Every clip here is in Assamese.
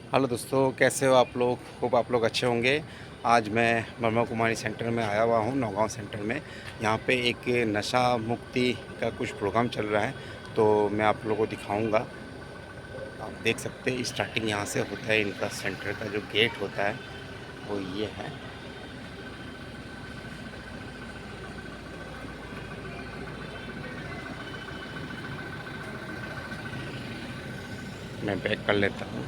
हेलो दोस्तों, कैसे हो आप लोग? होप आप लोग अच्छे होंगे। आज मैं ब्रह्मा कुमारी सेंटर में आया हुआ हूँ, नौगांव सेंटर में। यहाँ पे एक नशा मुक्ति का कुछ प्रोग्राम चल रहा है, तो मैं आप लोगों को दिखाऊंगा। आप देख सकते हैं स्टार्टिंग यहाँ से होता है। इनका सेंटर का जो गेट होता है वो ये है। मैं बैक कर लेता हूँ।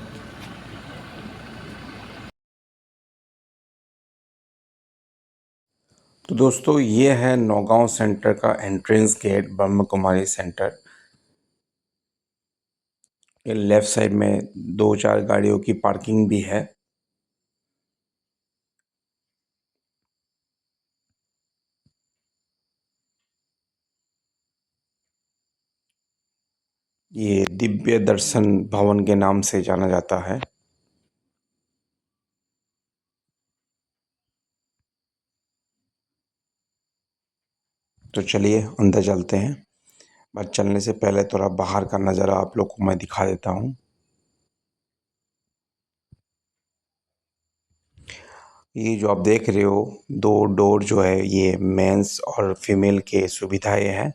तो दोस्तों, ये है नौगांव सेंटर का entrance gate, Brahma Kumari centre. ये लेफ़्ट साइड में 2-4 गाड़ियों की पार्किंग भी है। ये दिव्य दर्शन भवन के नाम से जाना जाता है। तो चलिए अंदर चलते हैं। बट चलने से पहले थोड़ा बाहर का नज़ारा आप लोग को मैं दिखा देता हूँ। ये जो आप देख रहे हो, 2 डोर जो है, ये मेंस और फीमेल के सुविधाएं हैं।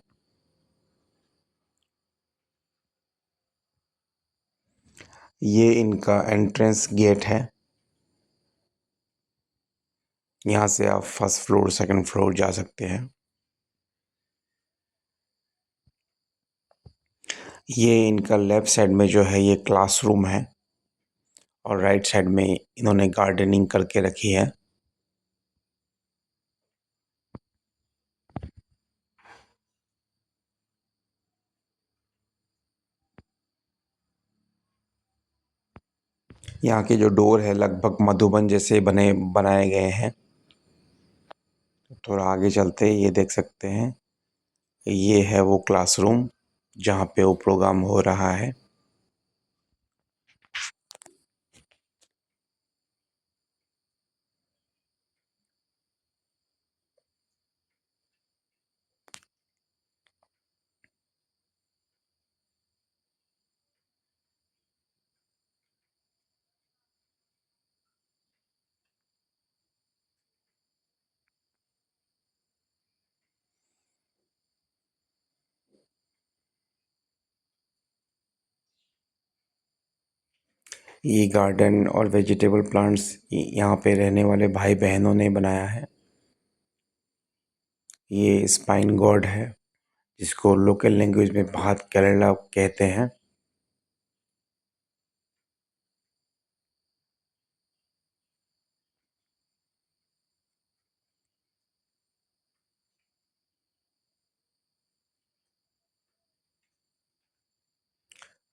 ये इनका एंट्रेंस गेट है। यहाँ से आप फर्स्ट फ्लोर, सेकंड फ्लोर जा सकते हैं। ये इनका लेफ्ट साइड में जो है ये क्लासरूम है, और राइट साइड में इन्होंने गार्डनिंग करके रखी है। यहाँ के जो डोर है लगभग मधुबन जैसे बनाए गए हैं। थोड़ा आगे चलते ये देख सकते हैं, ये है वो क्लासरूम जहाँ पे वो प्रोग्राम हो रहा है। ये गार्डन और वेजिटेबल प्लांट्स यहाँ पे रहने वाले भाई बहनों ने बनाया है। ये स्पाइन गॉड है, जिसको लोकल लैंग्वेज में भात केरला कहते हैं।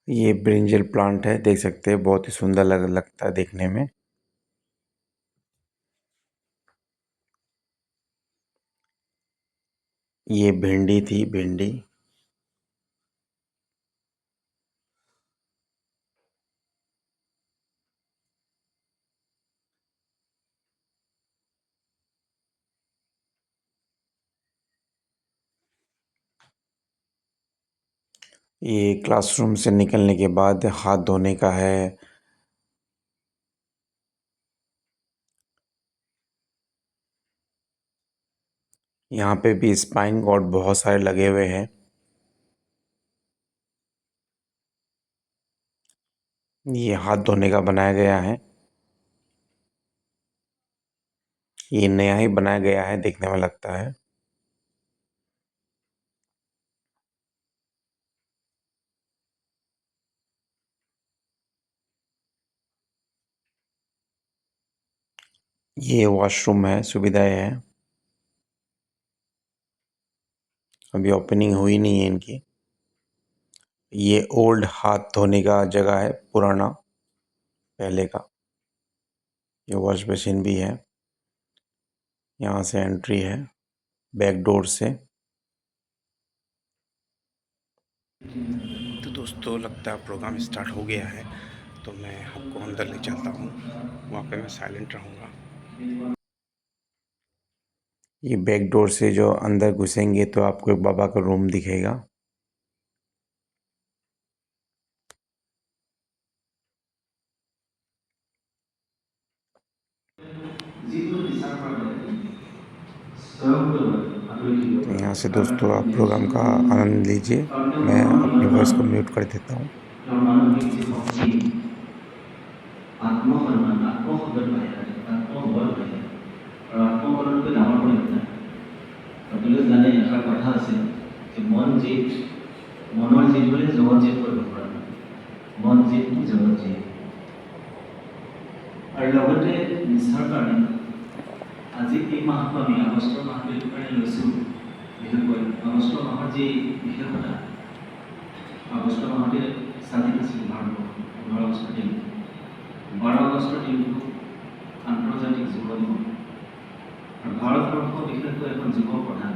ये ब्रिंजल प्लांट है, देख सकते हैं, बहुत ही सुंदर लगता है देखने में। ये भिंडी थी, भिंडी। ये क्लासरूम से निकलने के बाद हाथ धोने का है। यहाँ पे भी स्पाइन गॉड बहुत सारे लगे हुए हैं। ये हाथ धोने का बनाया गया है। ये नया ही बनाया गया है, देखने में लगता है। ये वॉशरूम है, सुविधाएं हैं। अभी ओपनिंग हुई नहीं है इनकी। ये ओल्ड हाथ धोने का जगह है, पुराना, पहले का। ये वॉश बेसिन भी है। यहाँ से एंट्री है बैक डोर से। तो दोस्तों, लगता है प्रोग्राम स्टार्ट हो गया है, तो मैं आपको अंदर ले चलता हूँ। वहाँ पे मैं साइलेंट रहूँगा। ये बैक डोर से जो अंदर घुसेंगे तो आपको एक बाबा का रूम दिखेगा। तो यहाँ से दोस्तों आप प्रोग्राम का आनंद लीजिए। मैं अपनी वॉइस को म्यूट कर देता हूँ। आत्मसन्मान आत्मसन्मान पाहिजे आत्मबल पाहिजे आत्मबलातून डाঙৰ কৰি নাথাকে আপোনালোকে জানে এটা কথা আছে যে মন জিত মনৰ জিত হ'লে জগত জিত কৰিব পৰা মন জিত জগত জিত আৰু লগতে নিশ্চয় কাৰণে আজি এই মাহটো আমি আগষ্ট মাহটোৰ কাৰণে লৈছোঁ বিশেষকৈ আগষ্ট মাহৰ যি বিশেষতা আগষ্ট মাহতে স্বাধীন আছিল ভাৰতবৰ্ষ 15 আগষ্ট দিন 12 আগষ্টৰ দিনটো আন্তৰ্জাতিক যুৱ দিৱস আৰু ভাৰতবৰ্ষ বিশেষকৈ এখন যুৱ প্ৰধান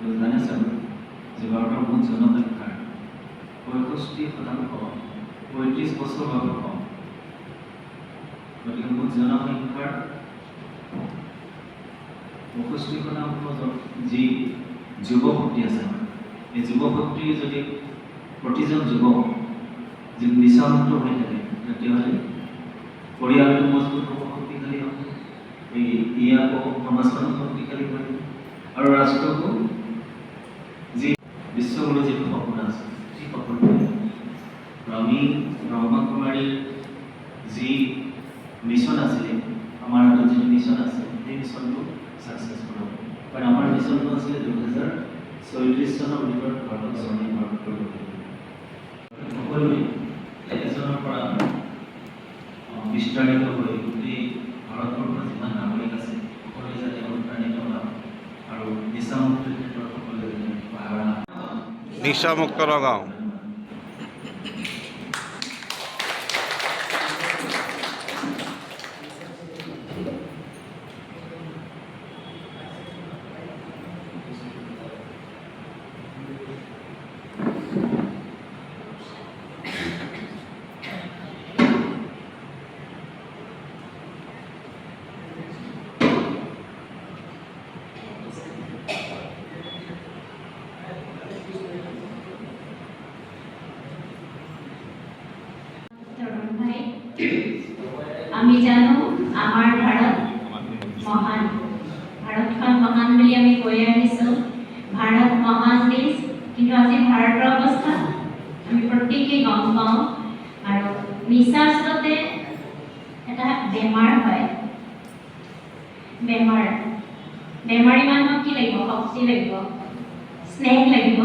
দেশ জানে চাগে যে ভাৰতৰ মুঠ জনসংখ্যাৰ 65% 35 বছৰ বাবে কম গতিকে মুঠ জনসংখ্যাৰ 65% যি যুৱ শক্তি আছে এই যুৱ শক্তি যদি প্ৰতিজন যুৱক যি নিচামুক্ত হৈ থাকে তেতিয়াহ'লে পৰিয়ালটো মজবুত হ'ব শক্তিশালী হ'ব ই আকৌ সমাজখন শক্তিশালী হ'ব আৰু ৰাষ্ট্ৰকো যি বিশ্বগুৰু যিটো সপোন আছে সেই সপোনটো আমি ব্ৰহ্মকুমাৰীৰ যি মিছন আছিলে আমাৰ হাতত যিটো মিছন আছে সেই মিছনটো ছাকচেছফুল হ'ব কাৰণ আমাৰ মিছনটো আছিলে 2034 চনৰ ভিতৰত ভাৰতক স্বনিৰ্ভৰ কৰিব সকলোৱে এজনৰ পৰা বিস্তাৰিত হৈ গোটেই ভাৰতবৰ্ষৰ যিমান নাগৰিক আছে সকলোৱে যাতে অনুপ্ৰাণিত হয় আৰু নিচামুক্তিৰ ক্ষেত্ৰত সকলোৱে নিচামুক্ত নগাঁও। আমি জানো আমাৰ ভাৰত মহান ভাৰতখন মহান বুলি আমি কৈ আহিছোঁ ভাৰত মহান দেশ কিন্তু আজি ভাৰতৰ অৱস্থা আমি প্ৰত্যেকেই গম পাওঁ আৰু নিচা আচলতে এটা বেমাৰ হয় বেমাৰী মানুহক কি লাগিব শক্তি লাগিব স্নেহ লাগিব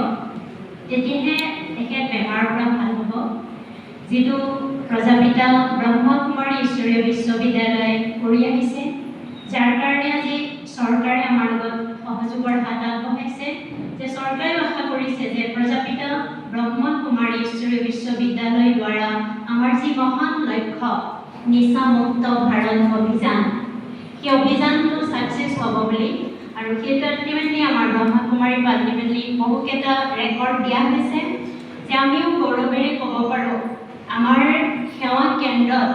তেতিয়াহে তেখেত বেমাৰৰ পৰা ভাল হ'ব যিটো প্ৰজাপিতা ব্ৰহ্মকুমাৰী ঈশ্বৰীয় বিশ্ববিদ্যালয় কৰি আহিছে যাৰ কাৰণে আজি চৰকাৰে আমাৰ লগত সহযোগৰ হাত আগবঢ়াইছে যে চৰকাৰেও আশা কৰিছে যে প্ৰজাপিতা ব্ৰহ্মকুমাৰী ঈশ্বৰীয় বিশ্ববিদ্যালয় দ্বাৰা আমাৰ যি মহান লক্ষ্য নিচামুক্ত ভাৰত অভিযান সেই অভিযানটো ছাকচেছ হ'ব বুলি আৰু সেইটো আল্টিমেটলি আমাৰ ব্ৰহ্মকুমাৰীক আল্টিমেটলি বহুকেইটা ৰেকৰ্ড দিয়া হৈছে যে আমিও গৌৰৱেৰে ক'ব পাৰোঁ আমাৰ সেৱা কেন্দ্ৰত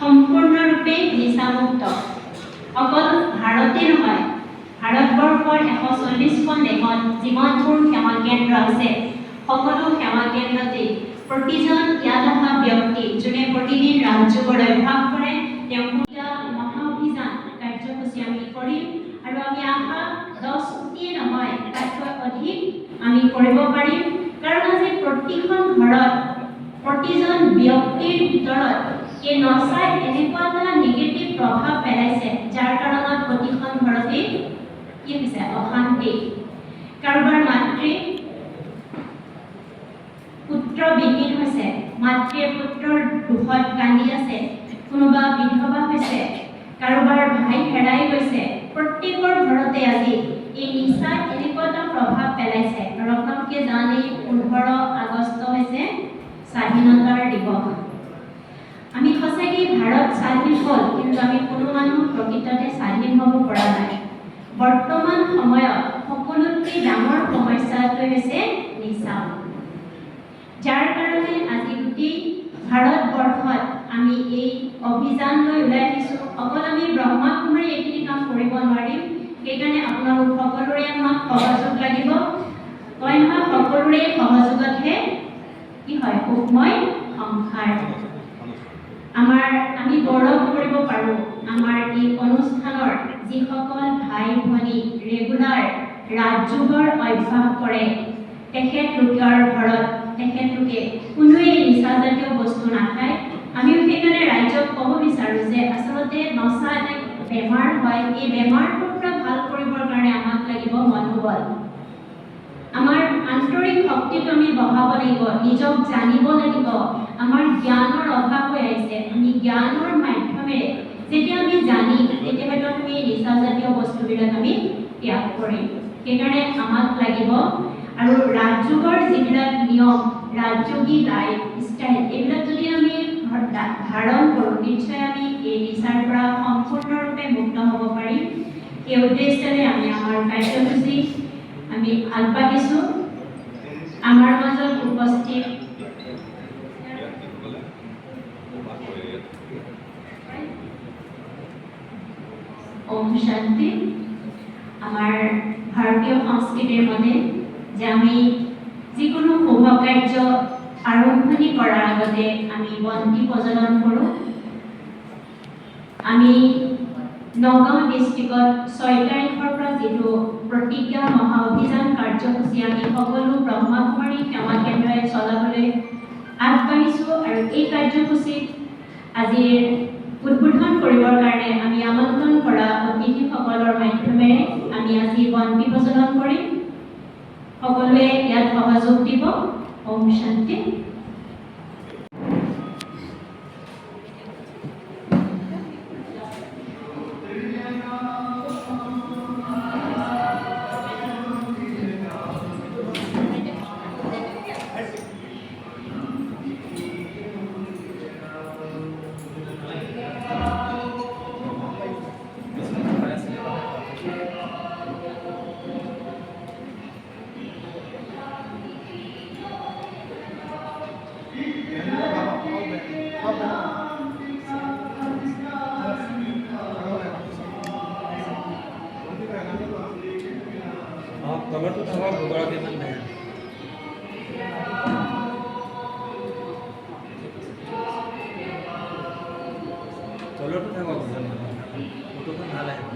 সম্পূৰ্ণৰূপে নিচামুক্ত অকল ভাৰতে নহয় ভাৰতবৰ্ষৰ 140খন দেশত যিমানবোৰ সেৱা কেন্দ্ৰ আছে সকলো সেৱা কেন্দ্ৰতে প্ৰতিজন ইয়াত অহা ব্যক্তি যোনে প্ৰতিদিন ৰাজযোগৰ অভ্যাস কৰে তেওঁ মহা অভিযান কাৰ্যসূচী আমি কৰিম আৰু আমি আশা 10 কোটিয়ে নহয় তাতকৈ অধিক আমি কৰিব পাৰিম কাৰণ আজি প্ৰতিখন ঘৰত প্ৰতিজন ব্যক্তিৰ ভিতৰত এই নচাই এনেকুৱা এটা নিগেটিভ প্ৰভাৱ পেলাইছে যাৰ কাৰণত প্ৰতিখন ঘৰতে কি হৈছে অশান্তি কাৰোবাৰ মাতৃ পুত্ৰবিহীন হৈছে মাতৃয়ে পুত্ৰৰ দুখত কান্দি আছে কোনোবা বিধৱা হৈছে কাৰোবাৰ ভাই হেৰাই গৈছে প্ৰত্যেকৰ ঘৰতে আজি এই নিচা এনেকুৱা এটা প্ৰভাৱ পেলাইছে আৰু আপোনালোকে জানে 15 আগষ্ট হৈছে স্বাধীনতাৰ দিৱস আমি সঁচাকৈ ভাৰত স্বাধীন হ'ল কিন্তু আমি কোনো মানুহ প্ৰকৃততে স্বাধীন হ'ব পৰা নাই বৰ্তমান সময়ত সকলোতকৈ ডাঙৰ সমস্যাটো হৈছে নিচা যাৰ কাৰণে আজি গোটেই ভাৰতবৰ্ষত আমি এই অভিযান লৈ ওলাই আহিছোঁ অকল আমি ব্ৰহ্মকুমাৰী এইখিনি কাম কৰিব নোৱাৰিম সেইকাৰণে আপোনালোক সকলোৰে আমাক সহযোগ লাগিব কয় নহয় সকলোৰে সহযোগতহে কি হয় সুখময় সংসাৰ আমি গৌৰৱ কৰিব পাৰোঁ আমাৰ এই অনুষ্ঠানৰ যিসকল ভাই ভনী ৰেগুলাৰ ৰাজযোগৰ অভ্যাস কৰে তেখেতলোকৰ ঘৰত তেখেতলোকে কোনোৱে নিচাজাতীয় বস্তু নাখায়। আমিও সেইকাৰণে ৰাইজক ক'ব বিচাৰোঁ যে আচলতে নচা এটা বেমাৰ হয়, এই বেমাৰটোৰ পৰা ভাল কৰিবৰ কাৰণে আমাক লাগিব মনোবল। আমাৰ আন্তৰিক শক্তিটো আমি বঢ়াব লাগিব, নিজক জানিব লাগিব। আমাৰ জ্ঞানৰ অভাৱ হৈ আহিছে। আমি জ্ঞানৰ মাধ্যমেৰে যেতিয়া আমি জানিম তেতিয়া হয়তো আমি নিচাজাতীয় বস্তুবিলাক আমি ত্যাগ কৰিম। সেইকাৰণে আমাক লাগিব আৰু ৰাজযোগৰ যিবিলাক নিয়ম, ৰাজযোগী লাইফ ষ্টাইল, এইবিলাক যদি আমি ধাৰণ কৰোঁ নিশ্চয় আমি এই নিচাৰ পৰা সম্পূৰ্ণৰূপে মুক্ত হ'ব পাৰিম। এই উদ্দেশ্যৰে আমি আমাৰ কাৰ্যসূচী আমি আগবাঢ়িছোঁ। আমাৰ মাজত উপস্থিত ওম শান্তি। আমাৰ ভাৰতীয় সংস্কৃতিৰ মতে যে আমি যিকোনো শুভ কাৰ্য আৰম্ভণি কৰাৰ আগতে আমি বন্তি প্ৰজ্বলন কৰোঁ। আমি নগাঁও ডিষ্ট্ৰিক্টত 6 তাৰিখৰ পৰা যিটো প্ৰতিজ্ঞা মহা অভিযান কাৰ্যসূচী আমি সকলো ব্ৰহ্মাকুমাৰী সেৱা কেন্দ্ৰই চলাবলৈ আগবাঢ়িছোঁ আৰু এই কাৰ্যসূচীত আজিৰ উদ্বোধন কৰিবৰ কাৰণে আমি আমন্ত্ৰণ কৰা অতিথিসকলৰ মাধ্যমেৰে আমি আজি বন্তি প্ৰজ্বলন কৰিম। সকলোৱে ইয়াত সহযোগ দিব। ওম শান্তি। তলতো থকা দুগৰাকীমান থাকে। তলতো থাকক ফটোখন ভাল আহিব।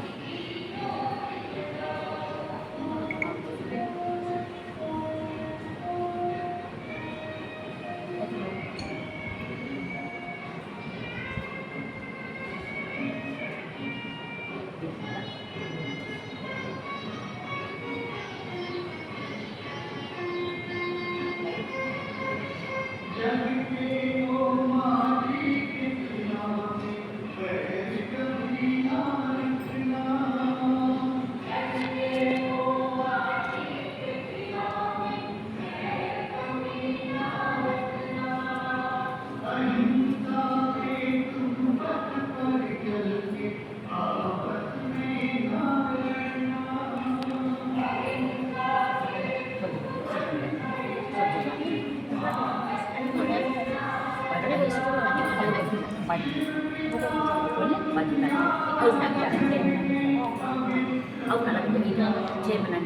Ông là cái gì đó trên mà này.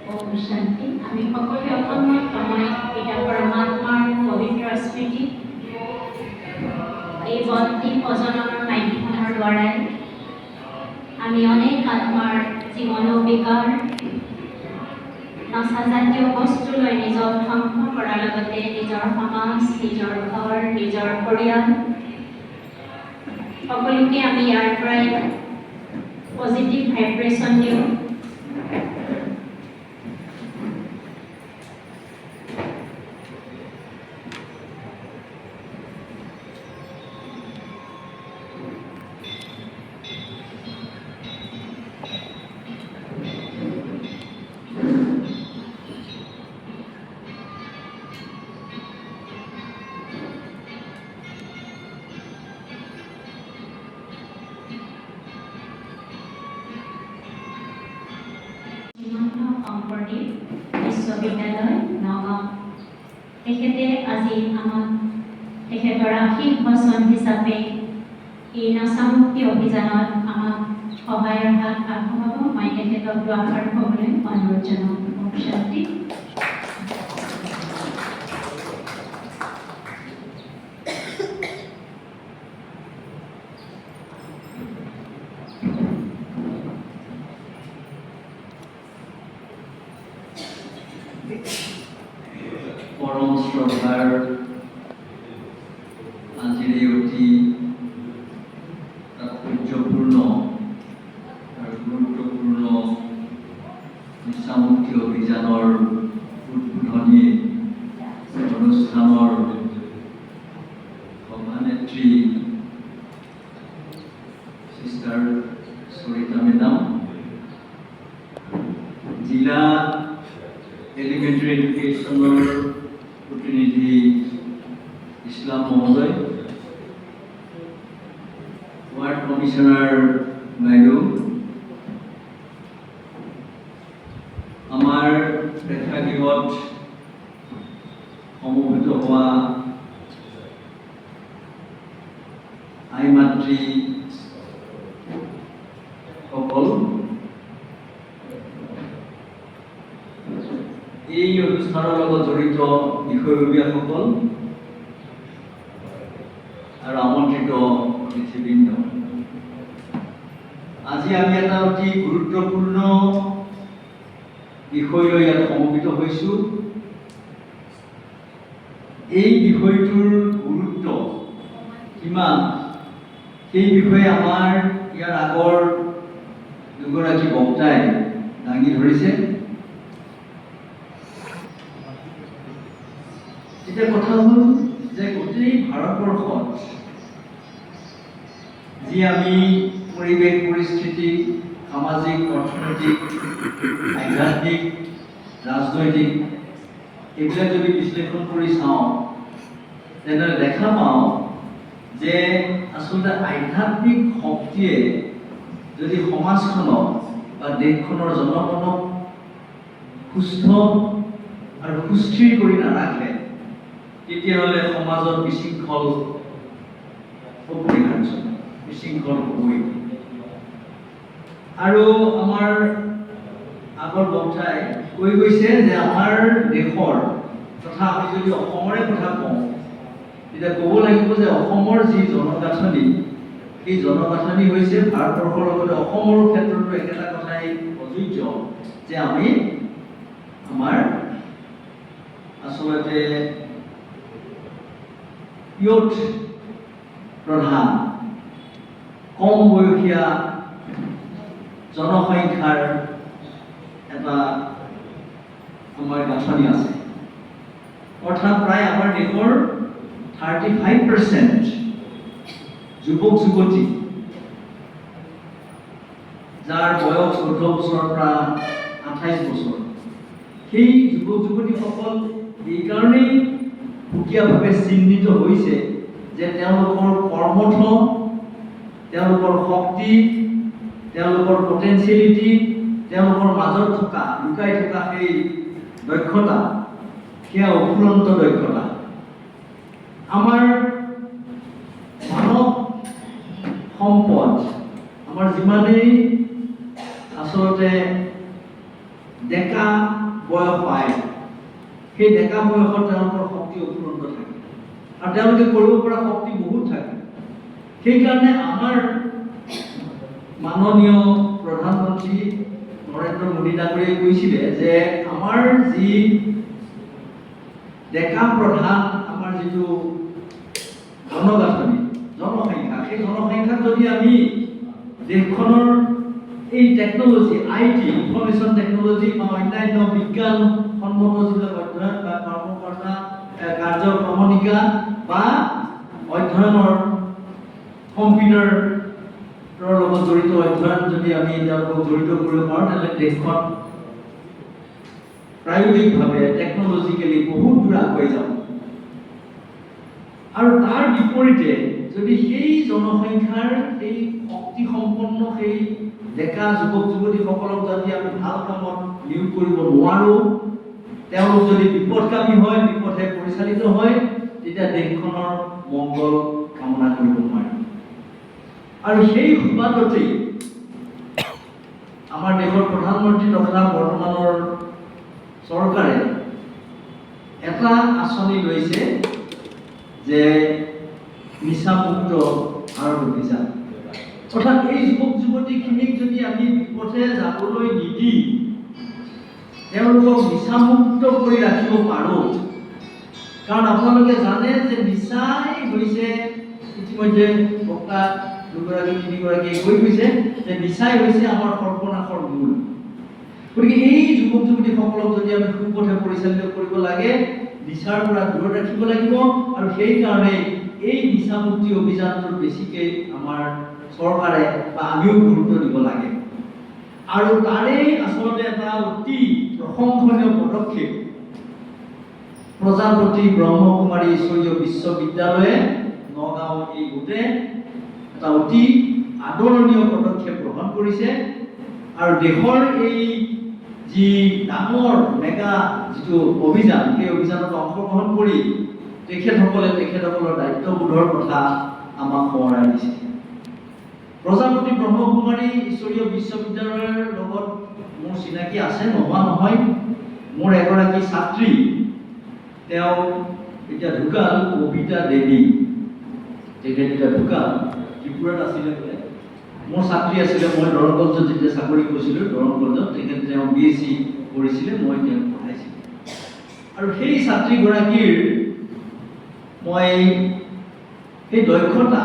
ওম শান্তি। আমি সকলোৱে অকণমান সময় পিতা পৰমাত্মাৰ পবিত্ৰ স্মৃতি এই বন্তি প্ৰজ্বলনৰ মাধ্যমৰ দ্বাৰাই আমি অনেক আত্মাৰ জীৱনৰ বিকাৰ নচাজাতীয় বস্তুলৈ নিজক ধ্বংস কৰাৰ লগতে নিজৰ সমাজ, নিজৰ ঘৰ, নিজৰ পৰিয়াল সকলোকে আমি ইয়াৰ পৰাই পজিটিভ ভাইব্ৰেশ্যন দিওঁ। শংকৰদেৱ বিশ্ববিদ্যালয় নগাঁও। তেখেতে আজি আমাক তেখেতৰ আশীষ বচন হিচাপে এই নাচামুক্তি অভিযানত আমাক সহায়ৰ হাত আগবঢ়াব মই তেখেতক দুআষাৰ ক'বলৈ অনুৰোধ জনাওঁ। শান্তি। পৰম শ্ৰদ্ধাৰ আজিৰ এই অতি তাৎপৰ্যপূৰ্ণ আৰু গুৰুত্বপূৰ্ণ নিচামুক্তি অভিযানৰ উদ্বোধনী অনুষ্ঠানৰ সভানেত্ৰী সিষ্টাৰ সৰিতা মেডাম, জিলা এলিমেণ্টাৰী এডুকেশ্যনৰ প্ৰতিনিধি ইছলাম মহোদয়, ৱাৰ্ড কমিশ্যনাৰ বাইদেউ, আমাৰ প্ৰেক্ষাগৃহত সমবেত হোৱা আই মাতৃ সকল, এই অনুষ্ঠানৰ লগত জড়িত বিষয়ববীয়াসকল আৰু আমন্ত্ৰিত অতিথিবৃন্দ, আজি আমি এটা অতি গুৰুত্বপূৰ্ণ বিষয় লৈ ইয়াত সমবেত হৈছোঁ। এই বিষয়টোৰ গুৰুত্ব কিমান সেই বিষয়ে আমাৰ ইয়াৰ আগৰ দুগৰাকী বক্তাই দাঙি ধৰিছে। এতিয়া কথা হ'ল যে গোটেই ভাৰতবৰ্ষত যি আমি পৰিৱেশ পৰিস্থিতি, সামাজিক, অৰ্থনৈতিক, আধ্যাত্মিক, ৰাজনৈতিক এইবিলাক যদি বিশ্লেষণ কৰি চাওঁ তেনেহ'লে দেখা পাওঁ যে আচলতে আধ্যাত্মিক শক্তিয়ে যদি সমাজখনক বা দেশখনৰ জনগণক সুস্থ আৰু সুস্থিৰ কৰি নাৰাখে তেতিয়াহ'লে সমাজত বিশৃংখল অপৰিহাৰ্য, বিশৃংখল হ'বই। আৰু আমাৰ আগৰ বক্তাই কৈ গৈছে যে আমাৰ দেশৰ তথা আমি যদি অসমৰে কথা কওঁ তেতিয়া ক'ব লাগিব যে অসমৰ যি জনগাঁথনি, সেই জনগাঁথনি হৈছে ভাৰতবৰ্ষৰ লগতে অসমৰ ক্ষেত্ৰতো একেটা কথাই প্ৰযোজ্য যে আমি আমাৰ আচলতে ইয়থ প্ৰধান কম বয়সীয়া জনসংখ্যাৰ এটা আমাৰ গাঁথনি আছে। অৰ্থাৎ প্ৰায় আমাৰ দেশৰ 35% যুৱক যুৱতী, যাৰ বয়স 14 বছৰৰ পৰা 28 বছৰ, সেই যুৱক যুৱতীসকল এইকাৰণেই সুকীয়াভাৱে চিহ্নিত হৈছে যে তেওঁলোকৰ কৰ্মঠ, তেওঁলোকৰ শক্তি, তেওঁলোকৰ পটেঞ্চিয়েলিটি, তেওঁলোকৰ মাজত থকা লুকাই থকা সেই দক্ষতা, সেয়া অফুৰন্ত দক্ষতা। আমাৰ মানৱ সম্পদ, আমাৰ যিমানেই আচলতে ডেকা বয়স পায় সেই ডেকা বয়সত তেওঁলোকৰ শক্তি অফুৰন্ত থাকে আৰু তেওঁলোকে কৰিব পৰা শক্তি বহুত থাকে। সেইকাৰণে আমাৰ মাননীয় প্ৰধানমন্ত্ৰী নৰেন্দ্ৰ মোদী ডাঙৰীয়াই কৈছিলে যে আমাৰ যি ডেকা প্ৰধান আমাৰ যিটো জনগাঁথনি, জনসংখ্যা, সেই জনসংখ্যাক যদি আমি দেশখনৰ এই টেকন'লজি, IT, ইনফৰমেশ্যন টেকন'লজি বা অন্যান্য বিজ্ঞানসন্মত যিবিলাক অধ্যয়ন বা কৰ্মকৰ্তা কাৰ্যক্ৰমণিকা বা অধ্যয়নৰ কম্পিউটাৰৰ লগত জড়িত অধ্যয়ন যদি আমি তেওঁলোকক জড়িত কৰিব পাৰোঁ তেনেহ'লে দেশখন প্ৰায়োগিকভাৱে টেকন'লজিকেলি বহুত দূৰ আগুৱাই যাব। আৰু তাৰ বিপৰীতে যদি সেই জনসংখ্যাৰ সেই শক্তিসম্পন্ন সেই ডেকা যুৱক যুৱতীসকলক যদি আমি ভাল কামত নিয়োগ কৰিব নোৱাৰোঁ, তেওঁলোক যদি বিপদগামী হয়, বিপথে পৰিচালিত হয়, তেতিয়া দেশখনৰ মংগল কামনা কৰিব নোৱাৰি। আৰু সেই সুবাদতেই আমাৰ দেশৰ প্ৰধানমন্ত্ৰী তথা বৰ্তমানৰ চৰকাৰে এটা আঁচনি লৈছে যে নিচামুক্ত ভাৰত অভিযান। অৰ্থাৎ এই যুৱক যুৱতীখিনিক যদি আমি বিপথে যাবলৈ নিদি তেওঁলোকক নিচামুক্ত কৰি ৰাখিব পাৰোঁ, কাৰণ আপোনালোকে জানে যে নিচাই হৈছে, ইতিমধ্যে বক্তা দুগৰাকী তিনিগৰাকীয়ে কৈ গৈছে যে নিচাই হৈছে আমাৰ সৰ্বনাশৰ মূল। গতিকে এই যুৱক যুৱতীসকলক যদি আমি সুপথে পৰিচালিত কৰিব লাগে, নিচাৰ পৰা দূৰত ৰাখিব লাগিব, আৰু সেইকাৰণে এই নিচামুক্তি অভিযানটোত বেছিকৈ আমাৰ চৰকাৰে বা আমিও গুৰুত্ব দিব লাগে। আৰু তাৰে আচলতে এটা অতি প্ৰশংসনীয় পদক্ষেপ প্ৰজাপতি ব্ৰহ্মকুমাৰী ঈশ্বৰীয় বিশ্ববিদ্যালয়ে নগাঁও এই গোটে এটা অতি আদৰণীয় পদক্ষেপ গ্ৰহণ কৰিছে। আৰু দেশৰ এই যি ডাঙৰ মেগা যিটো অভিযান, সেই অভিযানত অংশগ্ৰহণ কৰি তেখেতসকলৰ দায়িত্ববোধৰ কথা আমাক সোঁৱৰাই দিছে। প্ৰজাপতি ব্ৰহ্মকুমাৰী ঈশ্বৰীয় বিশ্ববিদ্যালয়ৰ লগত মোৰ চিনাকি আছে, নোহোৱা নহয়। মোৰ এগৰাকী ছাত্ৰী, তেওঁ এতিয়া ঢুকাল, কবিতা দেৱী, তেখেত এতিয়া ঢুকাল, ত্ৰিপুৰাত আছিলে বোলে। মোৰ ছাত্ৰী আছিলে, মই দৰং কলেজত যেতিয়া চাকৰি কৰিছিলোঁ, দৰং কলেজত তেওঁ BSc কৰিছিলে, মই তেওঁক পঢ়াইছিলোঁ। আৰু সেই ছাত্ৰীগৰাকীৰ মই সেই দক্ষতা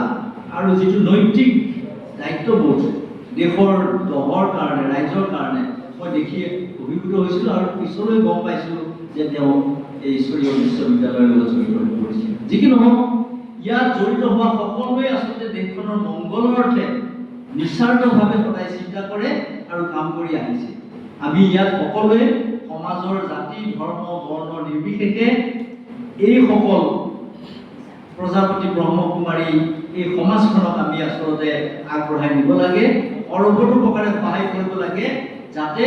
আৰু যিটো নৈতিক দায়িত্ববোধ দেশৰ দহৰ কাৰণে, ৰাইজৰ কাৰণে মই দেখি অভিভূত হৈছিলোঁ, আৰু পিছলৈ গম পাইছোঁ যে তেওঁ এই ঈশ্বৰীয় বিশ্ববিদ্যালয়ৰ লগত জড়িত হৈ পৰিছিল। যি কি নহওক, ইয়াত জড়িত হোৱা সকলোৱে আচলতে দেশখনৰ মংগলৰ অৰ্থে নিস্বাৰ্থভাৱে সদায় চিন্তা কৰে আৰু কাম কৰি আহিছে। আমি ইয়াত সকলোৱে সমাজৰ জাতি, ধৰ্ম, বৰ্ণ নিৰ্বিশেষে এইসকল প্ৰজাপতি ব্ৰহ্মকুমাৰী এই সমাজখনক আমি আচলতে আগবঢ়াই নিব লাগে, সৰ্বতো প্ৰকাৰে সহায় কৰিব লাগে, যাতে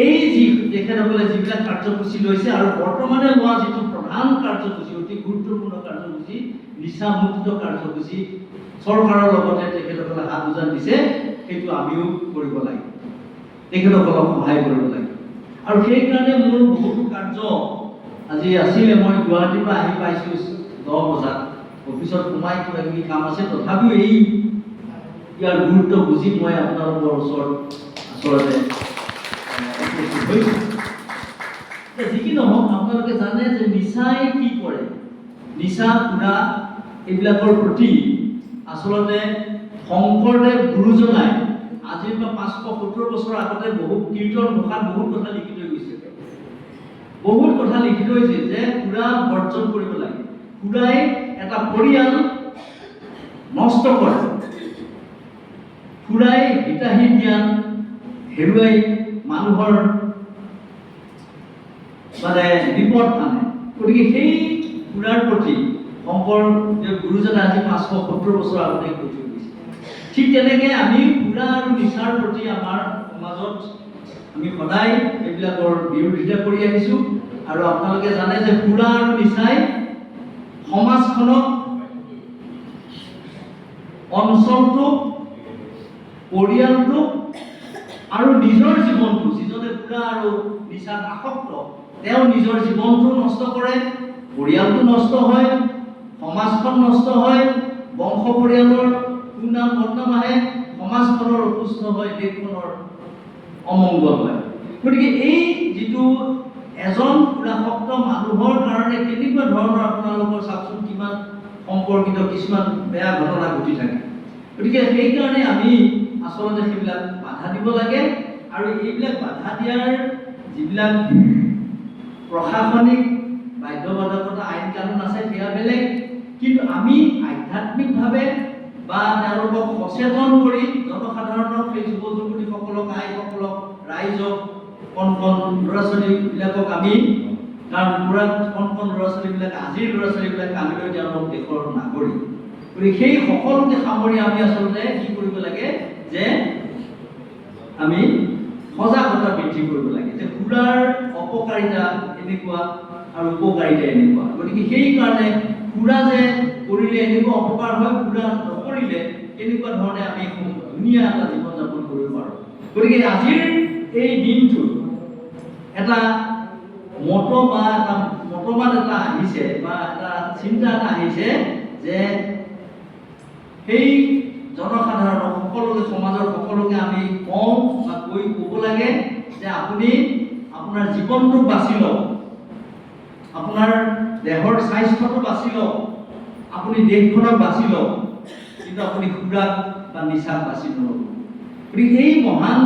এই যি তেখেতসকলে যিবিলাক কাৰ্যসূচী লৈছে আৰু বৰ্তমানে লোৱা যিটো প্ৰধান কাৰ্যসূচী, অতি গুৰুত্বপূৰ্ণ কাৰ্যসূচী, নিচামুক্ত কাৰ্যসূচী, চৰকাৰৰ লগতে তেখেতসকলে হাত উজান দিছে, সেইটো আমিও কৰিব লাগে, তেখেতসকলক সহায় কৰিব লাগে। আৰু সেইকাৰণে মোৰ বহুতো কাৰ্য আজি আছিলে, মই গুৱাহাটীৰ পৰা আহি পাইছোঁ 10 বজাত, অফিচত সোমাই কিবা কিবি কাম আছে, তথাপিও ইয়াৰ গুৰুত্ব বুজি মই আপোনালোকৰ ওচৰত আচলতে যি কি নহওক, আপোনালোকে জানে যে নিচাই কি কৰে, নিচা সুৰা এইবিলাকৰ প্ৰতি আচলতে শংকৰদেৱ গুৰুজনাই আজিৰ পৰা 570 বছৰ আগতে বহু কীৰ্তন ঘোষাত বহুত কথা লিখি থৈ গৈছে, বহুত কথা লিখি থৈছে যে সুৰা বৰ্জন কৰিব লাগে। সুৰাই এটা পৰিয়াল নষ্ট কৰে, সুৰাই হিতাহী জ্ঞান হেৰুৱাই মানুহৰ মানে বিপদ আনে। গতিকে সেই সুৰাৰ প্ৰতি শংকৰদেৱ গুৰুজনে আজি 570 বছৰ আগতে কৈ থৈ গৈছে। ঠিক তেনেকৈ আমি সুৰা আৰু নিচাৰ প্ৰতি আমাৰ সমাজত আমি সদায় এইবিলাকৰ বিৰোধিতা কৰি আহিছোঁ। আৰু আপোনালোকে জানে যে সুৰা আৰু নিচাই সমাজখনক, অঞ্চলটোক, পৰিয়ালটোক আৰু নিজৰ জীৱনটো, যিজনে সুৰা আৰু নিচাত আসক্ত, তেওঁ নিজৰ জীৱনটো নষ্ট কৰে, পৰিয়ালটো নষ্ট হয়, সমাজখন নষ্ট হয়, বংশ পৰিয়ালৰ সুনাম বদনাম আহে, সমাজখনৰ অসুস্থ হয়, দেশখনৰ অমংগল হয়। গতিকে এই যিটো এজন সুৰাসক্ত মানুহৰ কাৰণে কেনেকুৱা ধৰণৰ আপোনালোকৰ চাওকচোন কিমান সম্পৰ্কিত কিছুমান বেয়া ঘটনা ঘটি থাকে। গতিকে সেইকাৰণে আমি আচলতে সেইবিলাক বাধা দিব লাগে। আৰু এইবিলাক বাধা দিয়াৰ যিবিলাক প্ৰশাসনিক বাধ্যবাধকতা, আইন কানুন আছে, সেয়া বেলেগ, কিন্তু আমি আধ্যাত্মিকভাৱে বা তেওঁলোকক সচেতন কৰি জনসাধাৰণক, সেই যুৱ যুৱতীসকলক, আইসকলক, ৰাইজক, কণ কণ ল'ৰা ছোৱালীবিলাকক আমি, কাৰণ পুৰা কণ কণ ল'ৰা ছোৱালীবিলাক, আজিৰ ল'ৰা ছোৱালীবিলাক কালিলৈ তেওঁলোক দেশৰ নাগৰিক। গতিকে সেই সকলোকে সামৰি আমি আচলতে কি কৰিব লাগে যে আমি সজাগতা বৃদ্ধি কৰিব লাগে যে সুৰাৰ অপকাৰিতা এনেকুৱা আৰু উপকাৰিতা এনেকুৱা। গতিকে সেইকাৰণে সুৰা যে কৰিলে এনেকুৱা অপকাৰ হয়, সুৰা নকৰিলে কেনেকুৱা ধৰণে আমি ধুনীয়া এটা জীৱন যাপন কৰিব পাৰোঁ। গতিকে আজিৰ এই দিনটো এটা মতবাদ এটা আহিছে বা এটা চিন্তা এটা আহিছে যে সেই জনসাধাৰণক সকলোকে সমাজৰ সকলোকে আমি কওঁ বা ক'ব লাগে যে আপুনি আপোনাৰ জীৱনটো বাছি লওক, আপোনাৰ দেহৰ স্বাস্থ্যটো বাছি লওক, আপুনি দেশখনক বাছি লওক, কিন্তু আপুনি সুৰাক বা নিচাক বাছি নল'ব। গতিকে এই মহান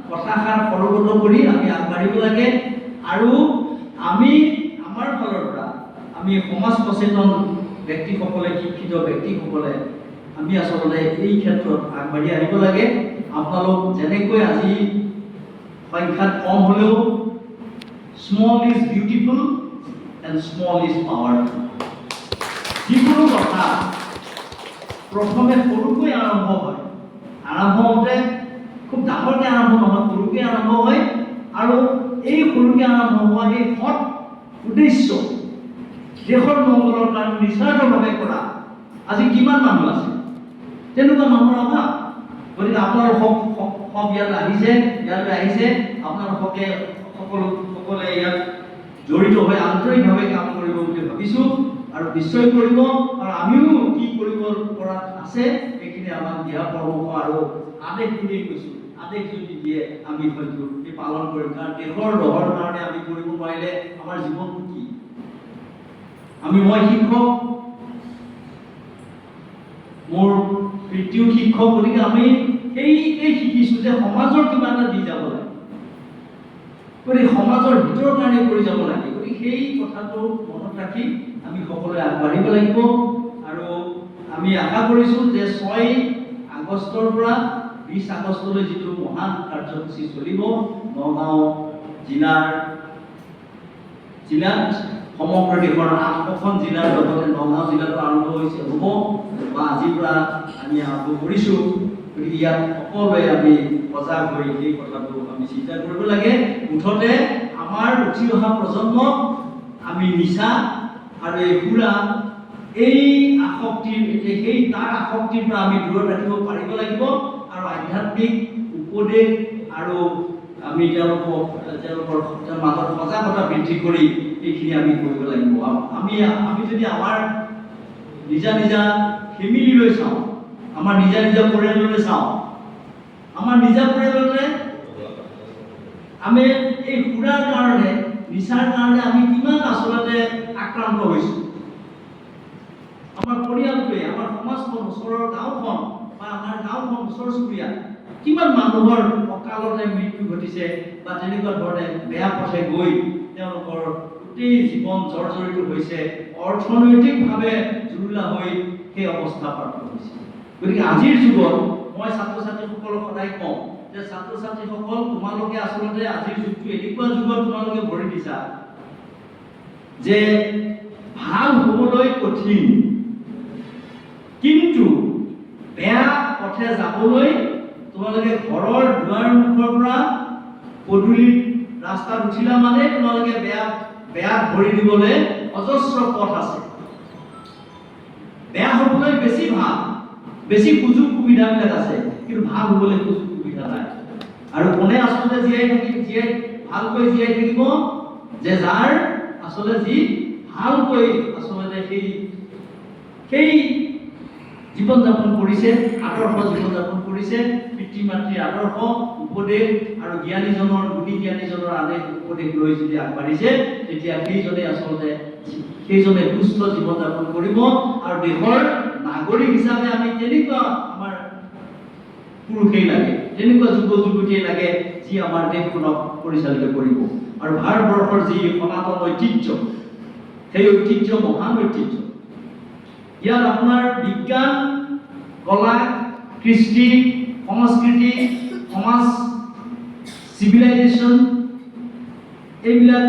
কথাষাৰ ফলগত কৰি আমি আগবাঢ়িব লাগে আৰু আমি আমাৰ ফালৰ পৰা আমি সমাজ সচেতন ব্যক্তিসকলে, শিক্ষিত ব্যক্তিসকলে আমি আচলতে এই ক্ষেত্ৰত আগবাঢ়ি আহিব লাগে। আপোনালোক যেনেকৈ আজি সংখ্যাত কম হ'লেও small is beautiful and small is powerful. যিকোনো কথা প্ৰথমে সৰুকৈ আৰম্ভ হয়, আৰম্ভ হওঁতে খুব ডাঙৰকৈ আৰম্ভ নহয়, সৰুকৈ আৰম্ভ হয় আৰু এই সৰুকৈ আৰম্ভ হোৱা এই সৎ উদ্দেশ্য দেশৰ মংগলৰ কাৰণে নিস্বাৰ্থভাৱে কৰা আজি কিমান মানুহ আছে, তেনেকুৱা মানুহৰ অভাৱ। গতিকে আপোনালোক ইয়াত আহিছে, ইয়ালৈ আহিছে, আপোনালোকে সকলে ইয়াত জড়িত হৈ আন্তৰিকভাৱে কাম কৰিব বুলি ভাবিছোঁ আৰু নিশ্চয় কৰিব। আৰু আমিও কি কৰিব পৰা আছে সেইখিনি আমাক দিয়া পৰামৰ্শ আৰু আদেশ বুলি কৈছোঁ, আদেশ যদি দিয়ে আমি হয়তো এই পালন কৰিম। কাৰণ দেশৰ দহৰ কাৰণে আমি কৰিব পাৰিলে আমাৰ জীৱনটো কি? মই শিক্ষক, মোৰ প্ৰীতিও শিক্ষক, গতিকে আমি এই শিকিছোঁ যে সমাজৰ কিবা এটা দি যাব লাগে, গতিকে সমাজৰ ভিতৰৰ কাৰণে কৰি যাব লাগে। গতিকে সেই কথাটো মনত ৰাখি আমি সকলোৱে আগবাঢ়িব লাগিব আৰু আমি আশা কৰিছোঁ যে 6 আগষ্টৰ পৰা 20 আগষ্টলৈ যিটো মহান কাৰ্যসূচী চলিব, নগাঁও জিলাত সমগ্ৰ দেশৰ 8খন জিলাৰ লগতে নগাঁও জিলাতো আৰম্ভ হ'ব বা আজিৰ পৰা আমি আৰম্ভ কৰিছোঁ। গতিকে ইয়াত সকলোৱে আমি সজাগ হৈ এই কথাটো আমি চিন্তা কৰিব লাগে। মুঠতে আমাৰ উঠি অহা প্ৰজন্মক আমি নিচা আৰু এই সুৰা এই তাৰ আসক্তিৰ পৰা আমি দূৰত ৰাখিব পাৰিব লাগিব আৰু আধ্যাত্মিক উপদেশ আৰু আমি তেওঁলোকৰ মাজত সজাগতা বৃদ্ধি কৰি এইখিনি আমি কৰিব লাগিব। আমি যদি আমাৰ নিজা ফেমিলিলৈ চাওঁ, আমাৰ নিজা পৰিয়াললৈ চাওঁ, আমাৰ নিজা পৰিয়ালতে আমি এই সুৰাৰ কাৰণে, নিচাৰ কাৰণে আমি কিমান আচলতে আক্ৰান্ত হৈছোঁ। আমাৰ পৰিয়ালটোৱে, আমাৰ সমাজখন, ওচৰৰ গাঁওখন বা আমাৰ গাঁওখন, ওচৰ চুবুৰীয়া কিমান মানুহৰ অকালতে মৃত্যু ঘটিছে বা তেনেকুৱা ধৰণে বেয়া পথে গৈ তেওঁলোকৰ গোটেই জীৱন জৰ্জৰিত হৈছে, অৰ্থনৈতিকভাৱে জুৰুলা হৈ সেই অৱস্থা প্ৰাপ্ত হৈছে। গতিকে আজিৰ যুগত মই ছাত্ৰ ছাত্ৰীসকলক সদায় কওঁ যে ছাত্ৰ ছাত্ৰীসকল, তোমালোকে আচলতে আজিৰ যুগটো এনেকুৱা যুগত তোমালোকে ভৰি দিছা যে ভাল হ'বলৈ কঠিন, কিন্তু বেয়া পথে যাবলৈ তোমালোকে ঘৰৰ দুৱাৰ মুখৰ পৰা পদূলিত ৰাস্তাত উঠিলা মানে তোমালোকে বেয়া ভৰি দিবলৈ অজস্ৰ পথ আছে। বেয়া হ'বলৈ বেছি ভাল, বেছি সুযোগ সুবিধাবিলাক আছে, কিন্তু ভাল হ'বলৈ সুযোগ সুবিধা নাই। আৰু কোনে আচলতে ভালকৈ জীয়াই থাকিব? যে যাৰ আচলতে যি ভালকৈ আচলতে সেই জীৱন যাপন কৰিছে, আদৰ্শ জীৱন যাপন কৰিছে, পিতৃ মাতৃৰ আদৰ্শ উপদেশ আৰু গুণী জ্ঞানীজনৰ আদেশ উপদেশ লৈ যদি আগবাঢ়িছে, তেতিয়া সেইজনে সুস্থ জীৱন যাপন কৰিব। আৰু দেশৰ নাগৰিক হিচাপে আমি তেনেকুৱা আমাৰ পুৰুষেই লাগে, তেনেকুৱা যুৱ যুৱতীয়ে লাগে যি আমাৰ দেশখনক পৰিচালিত কৰিব। আৰু ভাৰতবৰ্ষৰ যি সনাতন ঐতিহ্য, সেই ঐতিহ্য মহান ঐতিহ্য। ইয়াত আপোনাৰ বিজ্ঞান, কলা, কৃষ্টি, সংস্কৃতি, সমাজ, চিভিলাইজেশ্যন এইবিলাক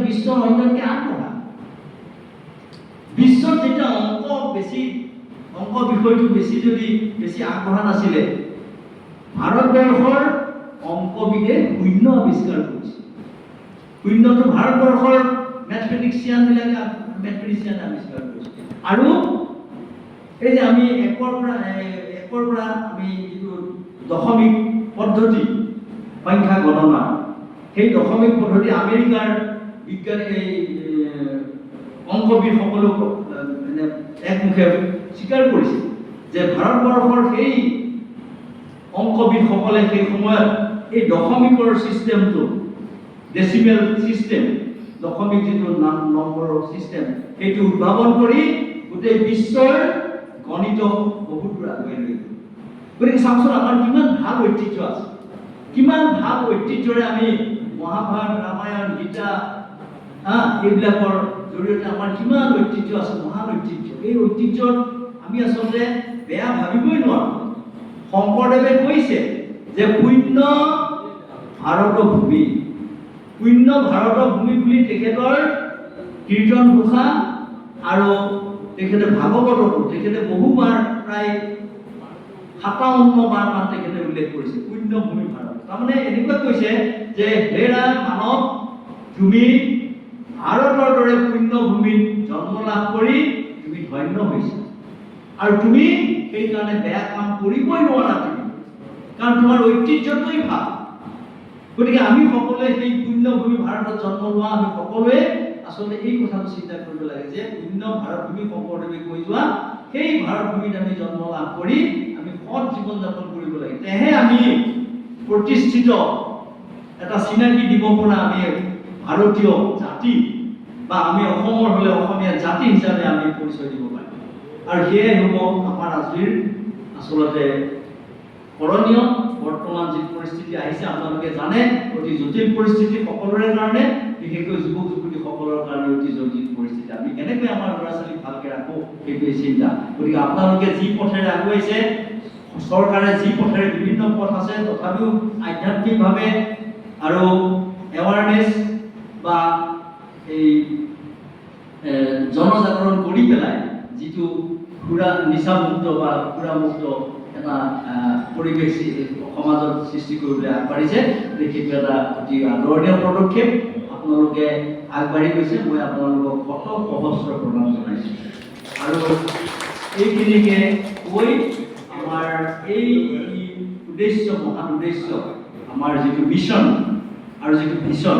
বিশ্বৰ অন্যতকৈ আগবঢ়া। বিশ্বত যেতিয়া অংক বিষয়টো বেছি আগবঢ়া নাছিলে, ভাৰতবৰ্ষৰ অংকবিদে শূন্য আৱিষ্কাৰ কৰিছে। শূন্যটো ভাৰতবৰ্ষৰ মেথমেটিচিয়ানে আৱিষ্কাৰ কৰিছে। আৰু এই যে আমি 1 ৰ পৰা 1ৰ পৰা আমি যিটো দশমিক পদ্ধতি সংখ্যা গণনা সেই দশমিক পদ্ধতি আমেৰিকাৰ বিজ্ঞানী এই অংকবিদসকলে মানে একমুখে স্বীকাৰ কৰিছে যে ভাৰতবৰ্ষৰ সেই অংকবিদসকলে সেই সময়ত এই দশমিকৰ চিষ্টেমটো ডেচিমেল চিষ্টেম দশমিক যিটো নম্বৰৰ চিষ্টেম সেইটো উদ্ভাৱন কৰি গোটেই বিশ্বৰ গণিত বহুত দূৰ আগুৱাই লৈ গ'ল। গতিকে চাওকচোন আমাৰ কিমান ভাল ঐতিহ্য আছে, কিমান ভাল ঐতিহ্যৰে আমি মহাভাৰত ৰামায়ণ গীতা এইবিলাকৰ জৰিয়তে আমাৰ কিমান ঐতিহ্য আছে, মহান ঐতিহ্য। এই ঐতিহ্যত আমি আচলতে বেয়া ভাবিবই নোৱাৰোঁ। শংকৰদেৱে কৈছে যে পুণ্য ভাৰত ভূমি, পুণ্য ভাৰত ভূমি বুলি তেখেতৰ কীৰ্তন ঘোষা আৰু তেখেতে ভাগৱততো তেখেতে বহুবাৰ প্ৰায় 57 বাৰ মান তেখেতে উল্লেখ কৰিছে পুণ্য ভূমি ভাৰত। তাৰমানে এনেকুৱা কৈছে যে হেৰা মানৱ, তুমি ভাৰতৰ দৰে পুণ্য ভূমিত জন্ম লাভ কৰি তুমি ধন্য হৈছা আৰু তুমি সেইকাৰণে বেয়া কাম কৰিবই নোৱাৰা তুমি, কাৰণ তোমাৰ ঐতিহ্যটোই ভাল। গতিকে আমি সকলোৱে সেই পুণ্যভূমি ভাৰতত জন্ম লোৱা আমি সকলোৱে আচলতে এই কথাটো চিন্তা কৰিব লাগে যে পুণ্য ভাৰতভূমি শংকৰদেৱে কৈ যোৱা সেই ভাৰতভূমিত আমি জন্ম লাভ কৰি আমি সৎ জীৱন যাপন কৰিব লাগে, তেহে আমি প্ৰতিষ্ঠিত এটা চিনাকি দিব পৰা আমি ভাৰতীয় জাতি বা আমি অসমৰ হ'লে অসমীয়া জাতি হিচাপে আমি পৰিচয় দিব পাৰিম। আৰু সেয়াই হ'ব আমাৰ আজিৰ আচলতে কৰণীয়। বৰ্তমান যে পৰিস্থিতি আহিছে আপোনালোকে জানে অতি জটিল পৰিস্থিতি সকলোৰে কাৰণে, বিশেষকৈ যুৱক যুৱতী সকলৰ কাৰণে অতি জটিল পৰিস্থিতি। আমি কেনেকৈ আমাৰ ল'ৰা ছোৱালীক ভালকৈ ৰাখোঁ সেইটোৱে চিন্তা। গতিকে আপোনালোকে যি পথেৰে আগুৱাইছে, চৰকাৰে যি পথেৰে বিভিন্ন পথ আছে, তথাপিও আধ্যাত্মিকভাৱে আৰু এৱাৰনেছ বা এই জনজাগৰণ কৰি পেলাই যিটো সুৰা নিচামুক্ত বা সুৰামুক্ত এটা পৰিৱেশ সমাজত সৃষ্টি কৰিবলৈ আগবাঢ়িছে, সেইটো এটা অতি আদৰণীয় পদক্ষেপ। আপোনালোকে আগবাঢ়ি গৈছে, মই আপোনালোকক শত সহস্ৰ প্ৰণাম জনাইছোঁ। আৰু এইখিনিকে কৈ আমাৰ এই উদ্দেশ্য, মহান উদ্দেশ্য, আমাৰ যিটো মিছন আৰু যিটো ভিছন,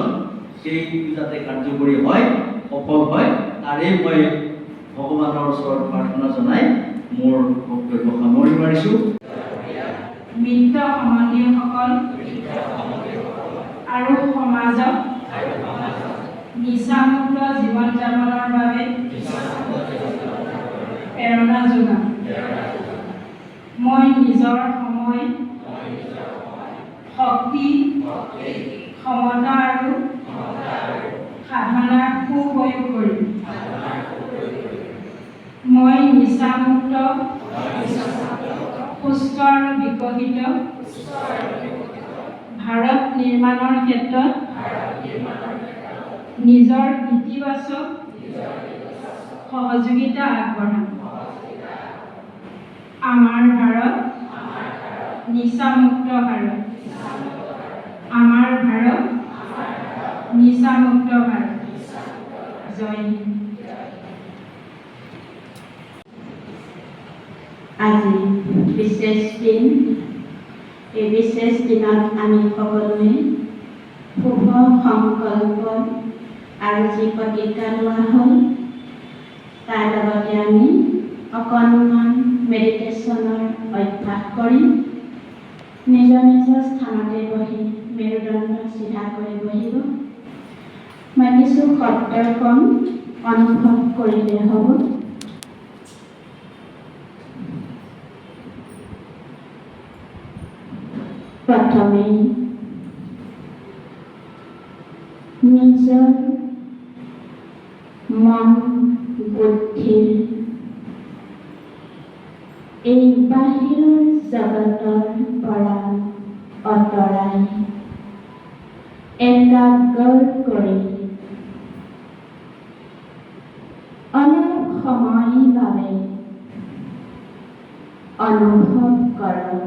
সেইটো যাতে কাৰ্যকৰী হয়, সফল হয়, তাৰেই মই ভগৱানৰ ওচৰত প্ৰাৰ্থনা জনাই মোৰ বক্তব্য সামৰি মাৰিছোঁ। মৃত সম্বন্ধীয়সকল আৰু সমাজক নিচামুক্ত জীৱন যাপনৰ বাবে প্ৰেৰণা যোগাম। মই নিজৰ সময়, শক্তি, ক্ষমতা আৰু সাধনাৰ সুপ্ৰয়োগ কৰিম। মই নিচামুক্ত, সুস্থ আৰু বিকশিত ভাৰত নিৰ্মাণৰ ক্ষেত্ৰত নিজৰ ইতিবাচক সহযোগিতা আগবঢ়াম। আমাৰ ভাৰত নিচামুক্ত ভাৰত, আমাৰ ভাৰত নিচামুক্ত ভাৰত। জয় হিন্দ। আজি বিশেষ দিন, এই বিশেষ দিনত আমি সকলোৱে শুভ সংকল্প আৰু যি প্ৰতিজ্ঞা লোৱা হ'ল তাৰ লগতে আমি অকণমান মেডিটেশ্যনৰ অভ্যাস কৰিম। নিজৰ নিজৰ স্থানতে বহি মেৰুদণ্ড চিধা কৰি বহিব। মই কিছু শব্দ কম, অনুভৱ কৰিলে হ'ব। প্ৰথমে নিজৰ মন বুদ্ধিৰ এই বাহিৰৰ জগতৰ পৰা আঁতৰাই একাগ্ৰ কৰি অলপ সময়ৰ বাবে অনুভৱ কৰক।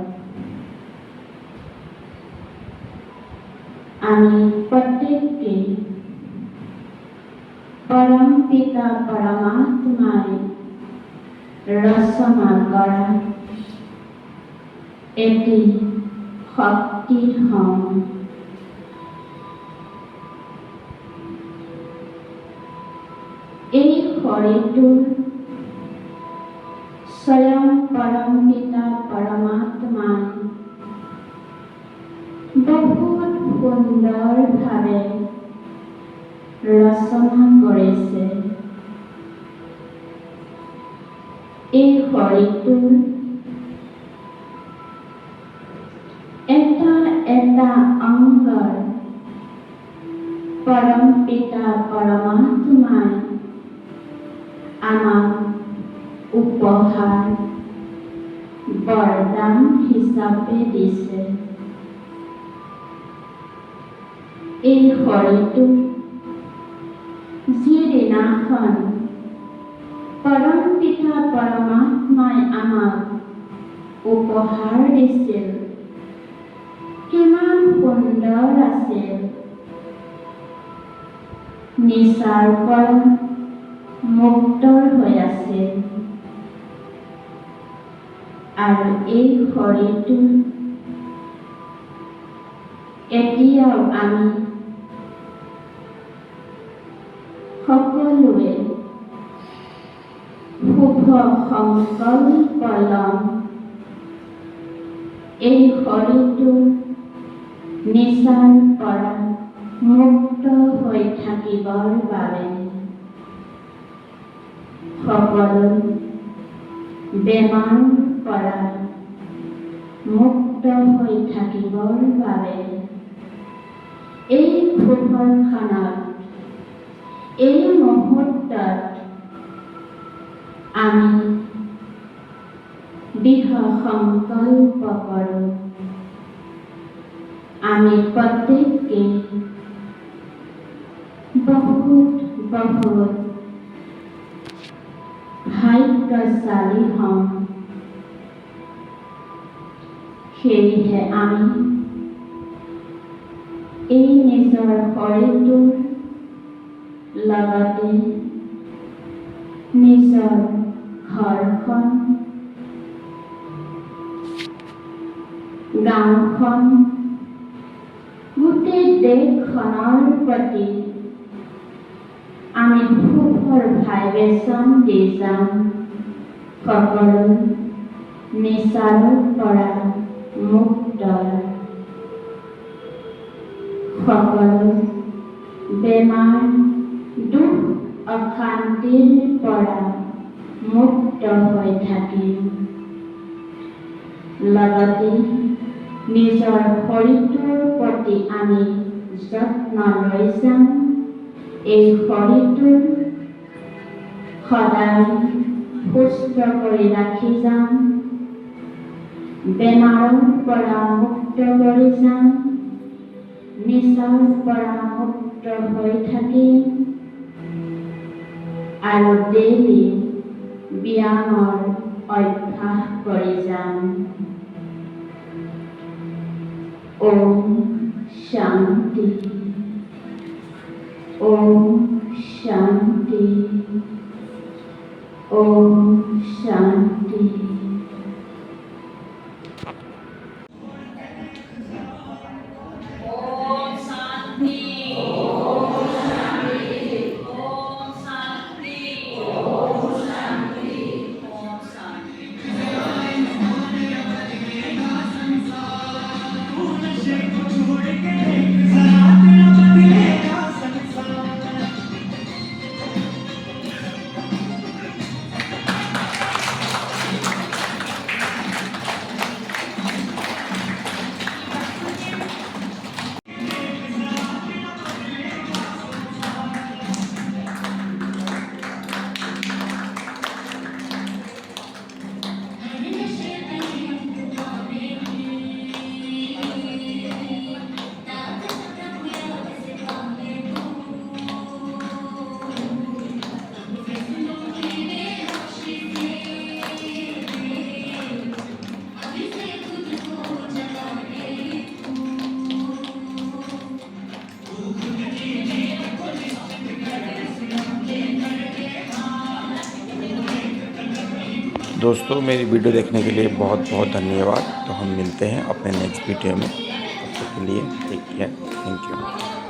আমি প্ৰত্যেকেই পৰম পিতা পৰমাত্মাই ৰচনা কৰা এটি শক্তিৰ সম। এই শৰীৰটো স্বয়ং পৰম পিতা পৰমাত্মাই বহুত সুন্দৰভাৱে ৰচনা কৰিছে। এই শৰীৰটোৰ এটা এটা অংগৰ পৰম পিতা পৰমাত্মাই আমাক উপহাৰ বৰদান হিচাপে দিছে। এই শৰীৰটো যিদিনাখন পৰম পিতা পৰমাত্মাই আমাক উপহাৰ দিছিল, কিমান সুন্দৰ আছিল। নিচাৰ পৰা মুক্ত হৈ আছিল আৰু এই শৰীৰটো এতিয়াও আমি সকলোৱে শুভ সংকল্প লম। এই শৰীৰটো নিচাৰ পৰা মুক্ত হৈ থাকিবৰ বাবে, সকলো বেমাৰৰ পৰা মুক্ত হৈ থাকিবৰ বাবে এই শুভক্ষণত, এই মুহূৰ্তত আমি দৃঢ় সংকল্প কৰোঁ। আমি প্ৰত্যেকে বহুত বহুত ভাগ্যশালী হ'ম। সেয়েহে আমি এই নিজৰ শৰীৰটোৰ লগতে নিজৰ ঘৰখন, গাঁওখন, গোটেই দেশখনৰ প্ৰতি আমি শুভৰ ভাইব্ৰেশ্যন দি যাম। সকলো নিচাৰ পৰা মুক্ত, সকলো বেমাৰ দুখ অশান্তিৰ পৰা মুক্ত হৈ থাকিম। লগতে নিজৰ শৰীৰটোৰ প্ৰতি আমি যত্ন লৈ যাম। এই শৰীৰটোৰ সদায় সুস্থ কৰি ৰাখি যাম। বেমাৰৰ পৰা মুক্ত কৰি যাম। নিচাৰ পৰা মুক্ত হৈ থাকিম আৰু ডেইলি ব্যায়ামৰ অভ্যাস কৰি যাম। ওম শান্তি, ওম শান্তি, ওম শান্তি। दोस्तों मेरी वीडियो देखने के लिए बहुत बहुत धन्यवाद। तो हम मिलते हैं अपने नेक्स्ट वीडियो में। तब तक के लिए टेक केयर, थैंक यू।